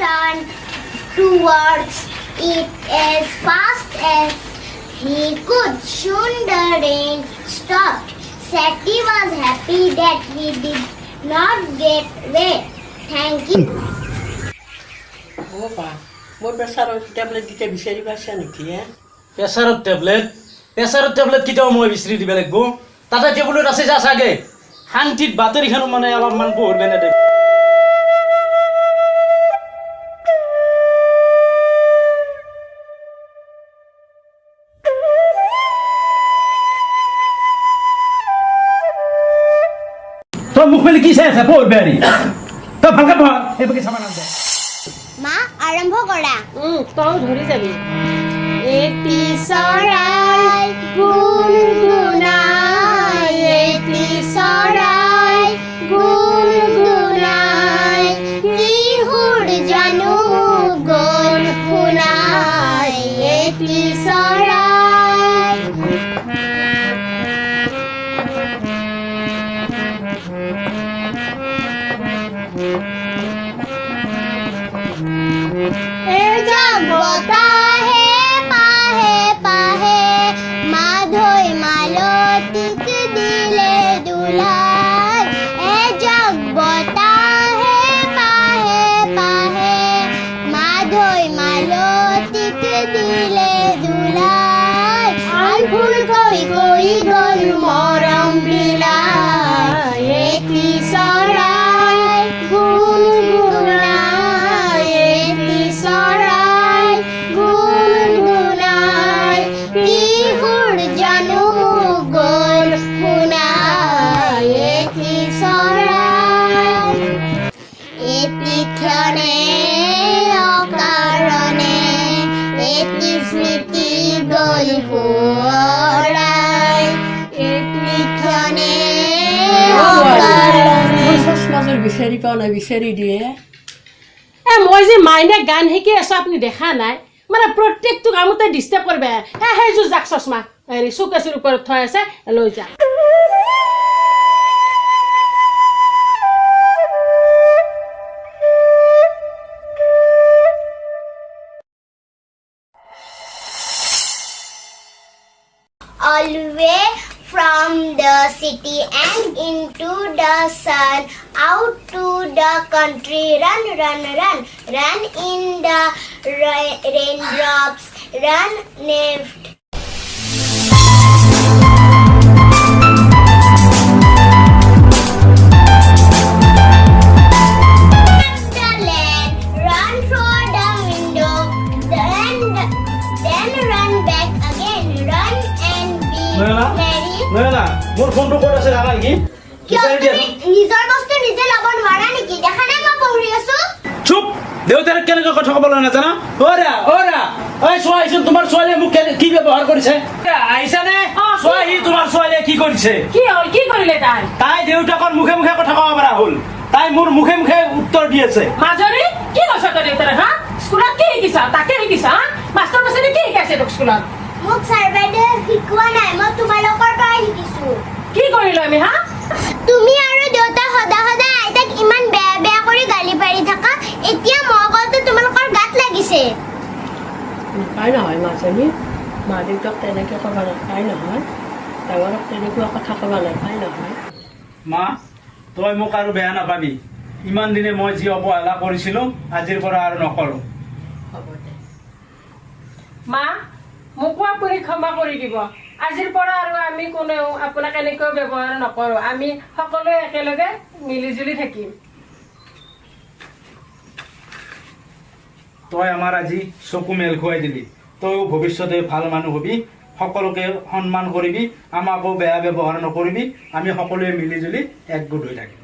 ran towards it as fast as he could. Soon the rain stopped. Sati was happy that he did not get wet. Thank you. Opa, মোৰ প্ৰেছাৰৰ tablet দিতে বিচাৰি পাইছা নেকি হে? প্ৰেছাৰৰ tablet কিটাও মই বিচাৰি দিব লাগিব। তাতে টেবলেট আছে যা চাগে শান্তিত বাতৰিখন মানে অলপমান পঢ়িব নেদে। তই মুখ মেলি কি চাই আছে পঢ়িব আৰি তই ভালকে পঢ় এইবাকে চাবা নাদে। মা আৰম্ভ কৰা। তই ধৰি যাবি। এটি চৰাই গুণগুণাই, এটি চৰাই গুণগুণাই, কিহোৰ জানো গল শুনাই, এটি চৰাই। এজাক বতাহে পাহে পাহে, মাধৈ মালতীক দিলে দুলাই। এজাক বতাহে পাহে পাহে, মাধৈ মালতীক দিলে দুলাই। আলফুল কৈ কৈ গল মৰম বিলাই, এটি চৰাই গুণগুণাই, এটি চৰাই গুণগুণাই, কিহোৰ জানো গল শুনাই, এটি চৰাই। এটি ক্ষণে অকাৰণে, এটি স্মৃতি গল সোঁৱৰাই, এটি ক্ষণে অকাৰণে। চচমাযোৰ বিচাৰি পোৱা নাই, বিচাৰি দিয়ে। মই যে মাইনে গান শিকি আছো আপুনি দেখা নাই? মানে প্ৰত্যেকটো কামতে ডিষ্টাৰ্ব কৰিব। সেইযোৰ যাক চচমা হেৰি চুকেচিৰ ওপৰত থৈ আছে, লৈ যা। Away from the city and into the sun, out to the country, run, run, run, run in the raindrops, run left. The land, run through the window, then run back again, run and be merry. Nayana মোৰ ফোনটো ক'ত আছে জানা নেকি? কিয় তুমি নিজৰ বস্তু নিজে ল'ব নোৱাৰা নেকি? দেখা নাই মই পঢ়ি আছো। চুপ দেউতাৰ কেনেকৈ কথা ক'বলৈ নাজানা? ওৰা ঐ চোৱাইচোন তোমাৰ ছোৱালীয়ে মোক কি ব্যৱহাৰ কৰিছে আহিছানে? চোৱাহি তোমাৰ ছোৱালীয়ে কি কৰিছে। কি হ'ল? কি কৰিলে তাই? তাই দেউতাকৰ মুখে মুখে কথা ক'ব পৰা হ'ল। তাই মোৰ মুখে মুখে উত্তৰ দি আছে। মাজনী কি কৈছ তই দেউতাৰে? হা স্কুলত কি শিকিছা? তাকে শিকিছা? মাষ্টৰ মাষ্টৰে কি শিকাইছে তোক স্কুলত? মোক ছাৰ বাইদেৱে শিকোৱা নাই, মই তোমালোকৰ পৰাই শিকিছো। কি কৰিলো আমি? হা তুমি আৰু দেউতা সদায় সদায় আইতাক ইমান বেয়া বেয়া কৰি গালি পাৰি থাকা, এতিয়া মই কওঁতে তোমালোকৰ গাত লাগিছে। নাপায় নহয় মাজনী, মা দেউতাক তেনেকৈ ক'ব নাপায় নহয়, ডাঙৰক তেনেকুৱা কথা ক'ব নাপায় নহয়। মা তই মোক আৰু বেয়া নাপাবি। ইমান দিনে মই যি অৱহেলা কৰিছিলো আজিৰ পৰা আৰু নকৰো। হ'ব দে মা, মোকো আপুনি ক্ষমা কৰি দিব। আজিৰ পৰা আৰু আমি কোনেও আপোনাক এনেকৈ ব্যৱহাৰ নকৰো। আমি সকলোৱে একেলগে মিলি জুলি থাকিম। তই আমাৰ আজি চকু মেল খুৱাই দিলি। তইও ভৱিষ্যতে ভাল মানুহ হবি, সকলোকে সন্মান কৰিবি, আমাকো বেয়া ব্যৱহাৰ নকৰিবি। আমি সকলোৱে মিলি জুলি একগোট হৈ থাকিম।